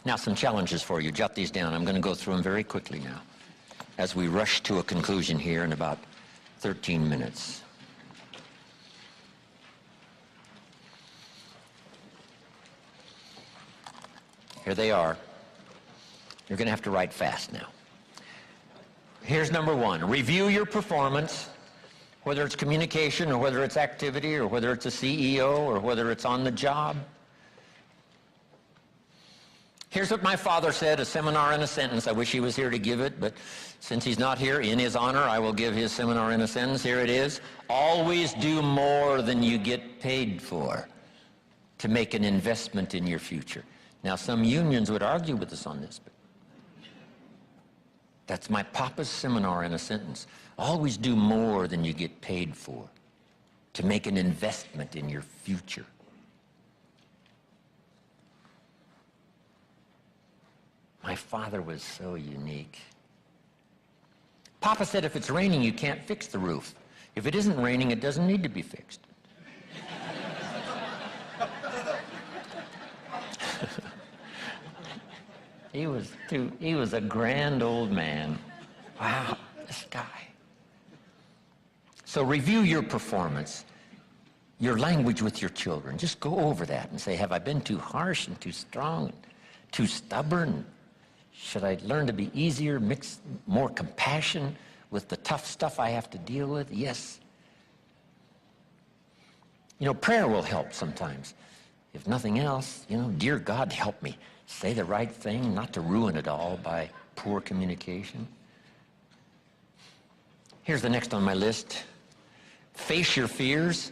Now, some challenges for you. Jot these down. I'm going to go through them very quickly now as we rush to a conclusion here in about 13 minutes. Here they are. You're going to have to write fast now. Here's number one. Review your performance, whether it's communication or whether it's activity or whether it's a CEO or whether it's on the job. Here's what my father said, a seminar in a sentence. I wish he was here to give it, but since he's not here, in his honor, I will give his seminar in a sentence. Here it is. Always do more than you get paid for to make an investment in your future. Now, some unions would argue with us on this, but that's my papa's seminar in a sentence. Always do more than you get paid for to make an investment in your future. My father was so unique. Papa said if it's raining, you can't fix the roof. If it isn't raining, it doesn't need to be fixed. He was a grand old man. Wow, this guy. So review your performance, your language with your children. Just go over that and say, have I been too harsh and too strong, and too stubborn? Should I learn to be easier, mix more compassion with the tough stuff I have to deal with? Yes. You know, prayer will help sometimes. If nothing else, you know, dear God, help me say the right thing, not to ruin it all by poor communication. Here's the next on my list. Face your fears.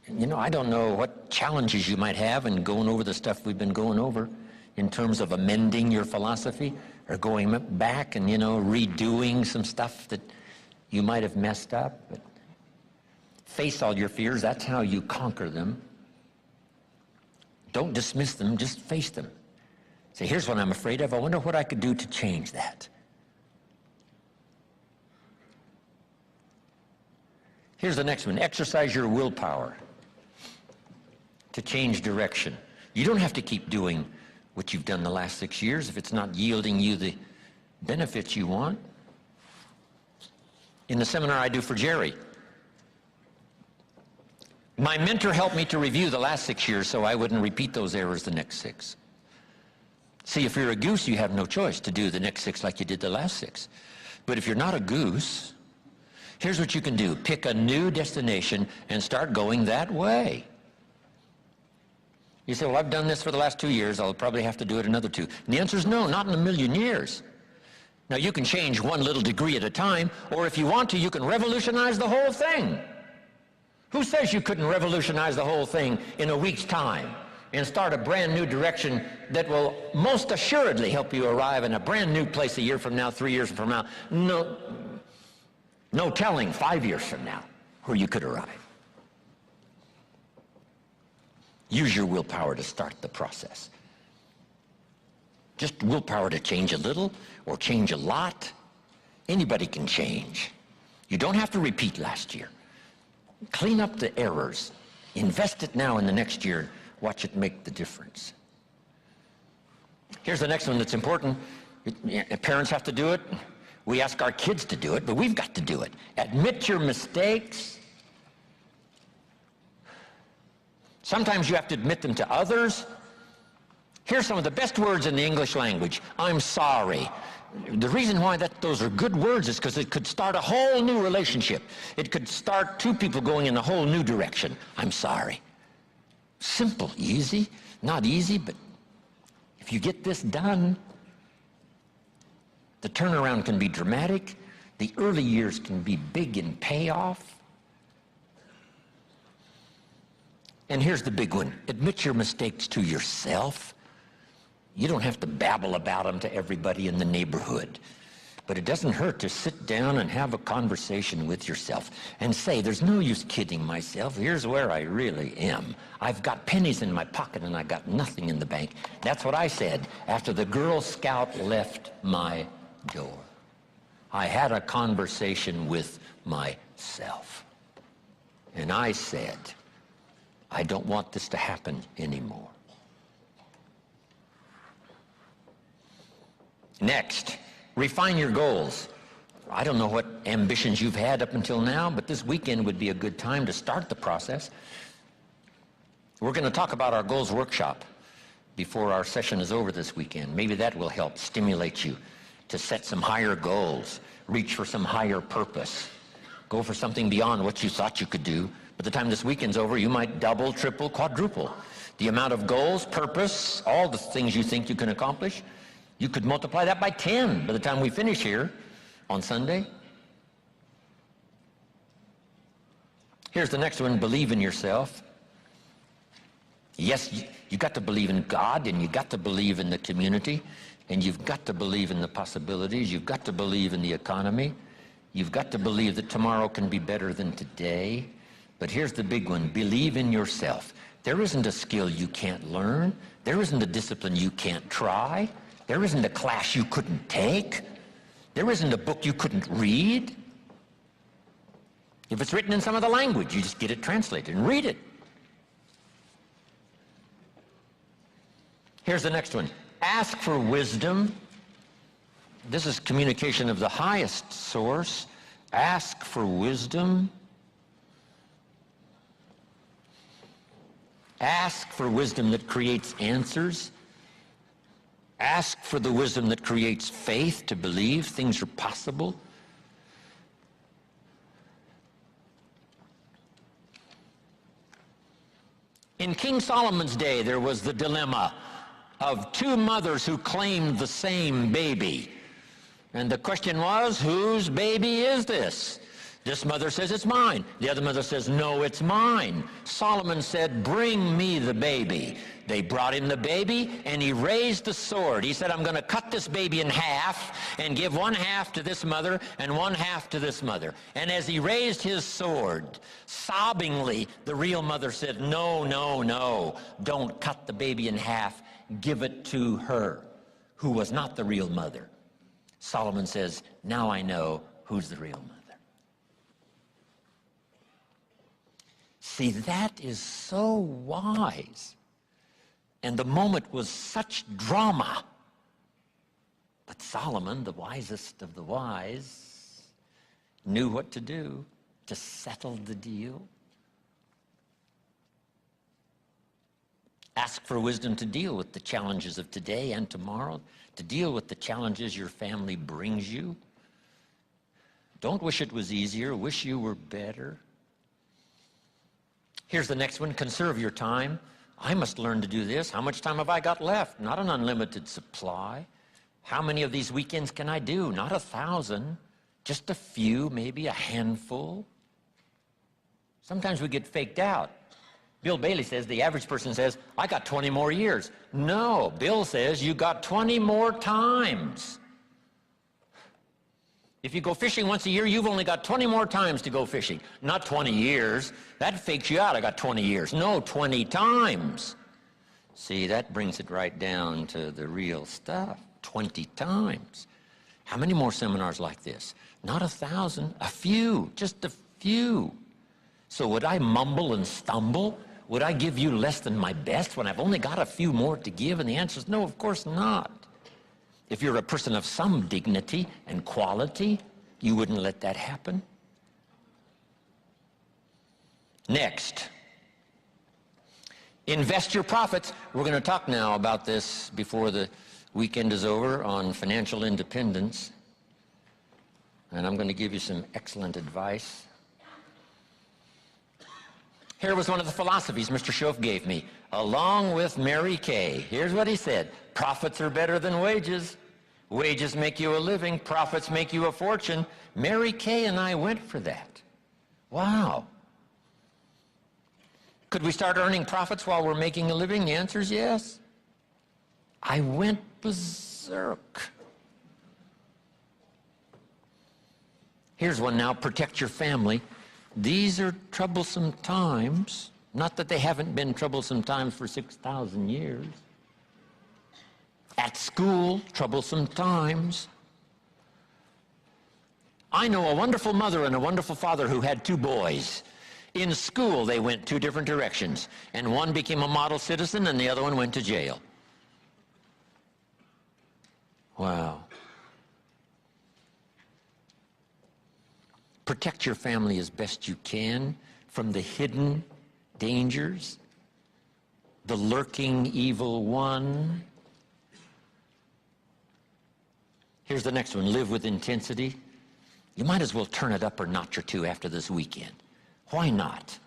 You know, I don't know what challenges you might have in going over the stuff we've been going over in terms of amending your philosophy or going back and, you know, redoing some stuff that you might have messed up. But face all your fears. That's how you conquer them. Don't dismiss them, just face them. Say, here's what I'm afraid of. I wonder what I could do to change that. Here's the next one. Exercise your willpower to change direction. You don't have to keep doing what you've done the last 6 years if it's not yielding you the benefits you want. In the seminar I do for Jerry, my mentor helped me to review the last 6 years so I wouldn't repeat those errors the next 6. See, if you're a goose, you have no choice to do the next 6 like you did the last 6. But if you're not a goose, here's what you can do. Pick a new destination and start going that way. You say, well, I've done this for the last 2 years. I'll probably have to do it another 2. And the answer is no, not in a million years. Now, you can change one little degree at a time, or if you want to, you can revolutionize the whole thing. Who says you couldn't revolutionize the whole thing in a week's time and start a brand new direction that will most assuredly help you arrive in a brand new place a year from now, 3 years from now? No telling 5 years from now where you could arrive. Use your willpower to start the process. Just willpower to change a little or change a lot. Anybody can change. You don't have to repeat last year. Clean up the errors. Invest it now in the next year. Watch it make the difference. Here's the next one that's important. Parents have to do it. We ask our kids to do it, but we've got to do it. Admit your mistakes. Sometimes you have to admit them to others. Here's some of the best words in the English language. I'm sorry. The reason why those are good words is because it could start a whole new relationship. It could start 2 people going in a whole new direction. I'm sorry. Simple, easy. Not easy, but if you get this done, the turnaround can be dramatic. The early years can be big in payoff. And here's the big one. Admit your mistakes to yourself. You don't have to babble about them to everybody in the neighborhood. But it doesn't hurt to sit down and have a conversation with yourself and say, there's no use kidding myself. Here's where I really am. I've got pennies in my pocket and I got nothing in the bank. That's what I said after the Girl Scout left my door. I had a conversation with myself. And I said, I don't want this to happen anymore. Next, refine your goals. I don't know what ambitions you've had up until now, but this weekend would be a good time to start the process. We're going to talk about our goals workshop before our session is over this weekend. Maybe that will help stimulate you to set some higher goals, reach for some higher purpose, go for something beyond what you thought you could do. By the time this weekend's over, you might double, triple, quadruple the amount of goals, purpose, all the things you think you can accomplish. You could multiply that by 10 by the time we finish here on Sunday. Here's the next one, believe in yourself. Yes, you got to believe in God, and you got to believe in the community, and you've got to believe in the possibilities. You've got to believe in the economy. You've got to believe that tomorrow can be better than today. But here's the big one, believe in yourself. There isn't a skill you can't learn. There isn't a discipline you can't try. There isn't a class you couldn't take. There isn't a book you couldn't read. If it's written in some other language, you just get it translated and read it. Here's the next one. Ask for wisdom. This is communication of the highest source. Ask for wisdom. Ask for wisdom that creates answers. Ask for the wisdom that creates faith to believe things are possible. In King Solomon's day, there was the dilemma of two mothers who claimed the same baby. And the question was, whose baby is this? This mother says, it's mine. The other mother says, no, it's mine. Solomon said, bring me the baby. They brought him the baby, and he raised the sword. He said, I'm going to cut this baby in half and give one half to this mother and one half to this mother. And as he raised his sword, sobbingly, the real mother said, no, no, no, don't cut the baby in half. Give it to her, who was not the real mother. Solomon says, now I know who's the real mother. See, that is so wise. And the moment was such drama. But Solomon, the wisest of the wise, knew what to do to settle the deal. Ask for wisdom to deal with the challenges of today and tomorrow, to deal with the challenges your family brings you. Don't wish it was easier, wish you were better. Here's the next one, conserve your time. I must learn to do this. How much time have I got left? Not an unlimited supply. How many of these weekends can I do? Not 1,000, just a few, maybe a handful. Sometimes we get faked out. Bill Bailey says, the average person says, I got 20 more years. No, Bill says you got 20 more times. If you go fishing once a year, you've only got 20 more times to go fishing. Not 20 years. That fakes you out. I got 20 years. No, 20 times. See, that brings it right down to the real stuff. 20 times. How many more seminars like this? Not 1,000, a few, just a few. So would I mumble and stumble? Would I give you less than my best when I've only got a few more to give? And the answer is no, of course not. If you're a person of some dignity and quality, you wouldn't let that happen. Next, invest your profits. We're going to talk now about this before the weekend is over on financial independence. And I'm going to give you some excellent advice. Here was one of the philosophies Mr. Schoaf gave me, along with Mary Kay. Here's what he said, profits are better than wages. Wages make you a living, profits make you a fortune. Mary Kay and I went for that. Wow. Could we start earning profits while we're making a living? The answer is yes. I went berserk. Here's one now, protect your family. These are troublesome times. Not that they haven't been troublesome times for 6,000 years. At school, troublesome times. I know a wonderful mother and a wonderful father who had two boys. In school, they went two different directions, and one became a model citizen and the other one went to jail. Wow. Protect your family as best you can from the hidden dangers, the lurking evil one. Here's the next one, live with intensity. You might as well turn it up a notch or two after this weekend. Why not?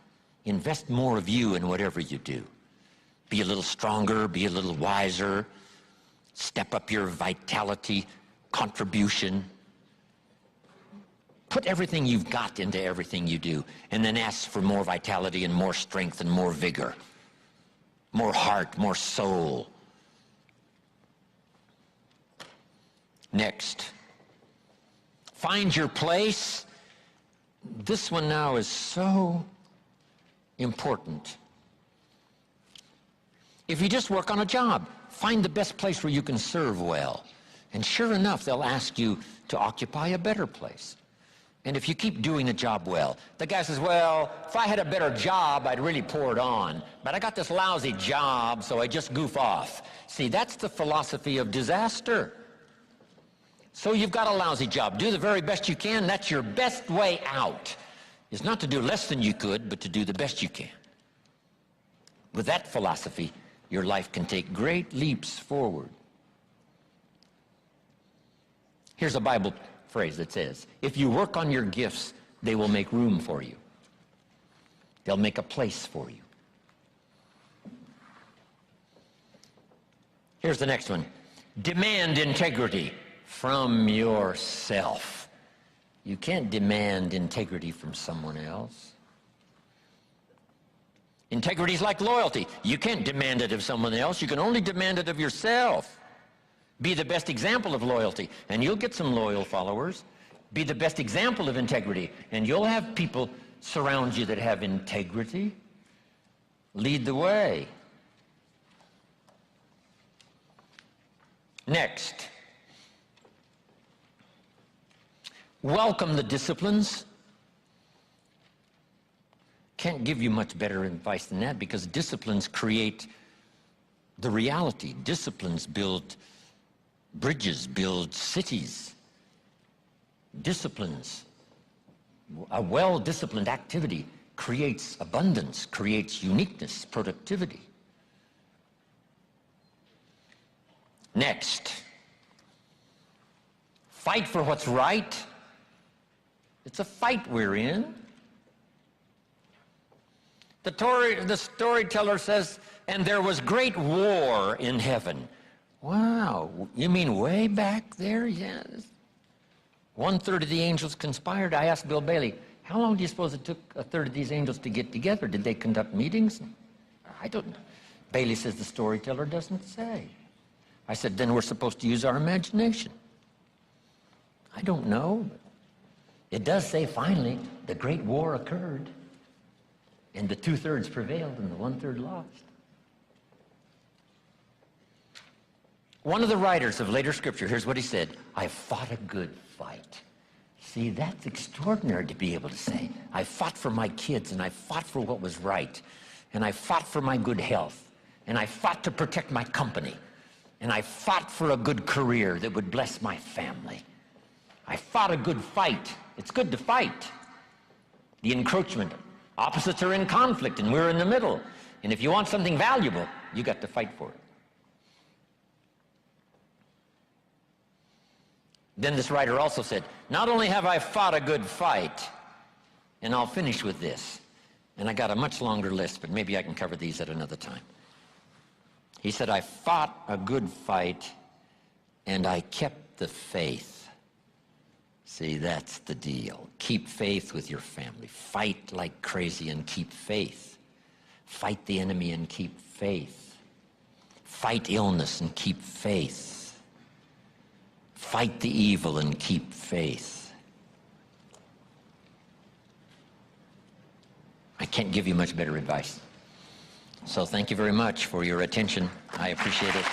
Invest more of you in whatever you do. Be a little stronger, be a little wiser, step up your vitality, contribution. Put everything you've got into everything you do, and then ask for more vitality and more strength and more vigor, more heart, more soul. Next, find your place. This one now is so important. If you just work on a job, find the best place where you can serve well. And sure enough, they'll ask you to occupy a better place. And if you keep doing the job well, the guy says, well, if I had a better job, I'd really pour it on. But I got this lousy job, so I just goof off. See, that's the philosophy of disaster. So you've got a lousy job. Do the very best you can. That's your best way out, is not to do less than you could, but to do the best you can. With that philosophy, your life can take great leaps forward. Here's a Bible phrase that says, if you work on your gifts, they will make room for you. They'll make a place for you. Here's the next one. Demand integrity from yourself. You can't demand integrity from someone else. Integrity is like loyalty. You can't demand it of someone else. You can only demand it of yourself. Be the best example of loyalty, and you'll get some loyal followers. Be the best example of integrity, and you'll have people surround you that have integrity. Lead the way. Next, welcome the disciplines. Can't give you much better advice than that, because disciplines create the reality. Disciplines build bridges, build cities. Disciplines, a well-disciplined activity creates abundance, creates uniqueness, productivity. Next, fight for what's right. It's a fight we're in. The storyteller says, and there was great war in heaven. Wow, you mean way back there? Yes. 1/3 of the angels conspired. I asked Bill Bailey, how long do you suppose it took 1/3 of these angels to get together? Did they conduct meetings? I don't know. Bailey says the storyteller doesn't say. I said, then we're supposed to use our imagination. I don't know. It does say finally the great war occurred, and the 2/3 prevailed and the 1/3 lost. One of the writers of later scripture, here's what he said, I fought a good fight. See, that's extraordinary to be able to say. I fought for my kids, and I fought for what was right, and I fought for my good health, and I fought to protect my company, and I fought for a good career that would bless my family. I fought a good fight. It's good to fight. The encroachment. Opposites are in conflict, and we're in the middle. And if you want something valuable, you got to fight for it. Then this writer also said, not only have I fought a good fight, and I'll finish with this, and I got a much longer list, but maybe I can cover these at another time. He said, I fought a good fight, and I kept the faith. See, that's the deal. Keep faith with your family. Fight like crazy and keep faith. Fight the enemy and keep faith. Fight illness and keep faith. Fight the evil and keep faith. I can't give you much better advice. So thank you very much for your attention. I appreciate it.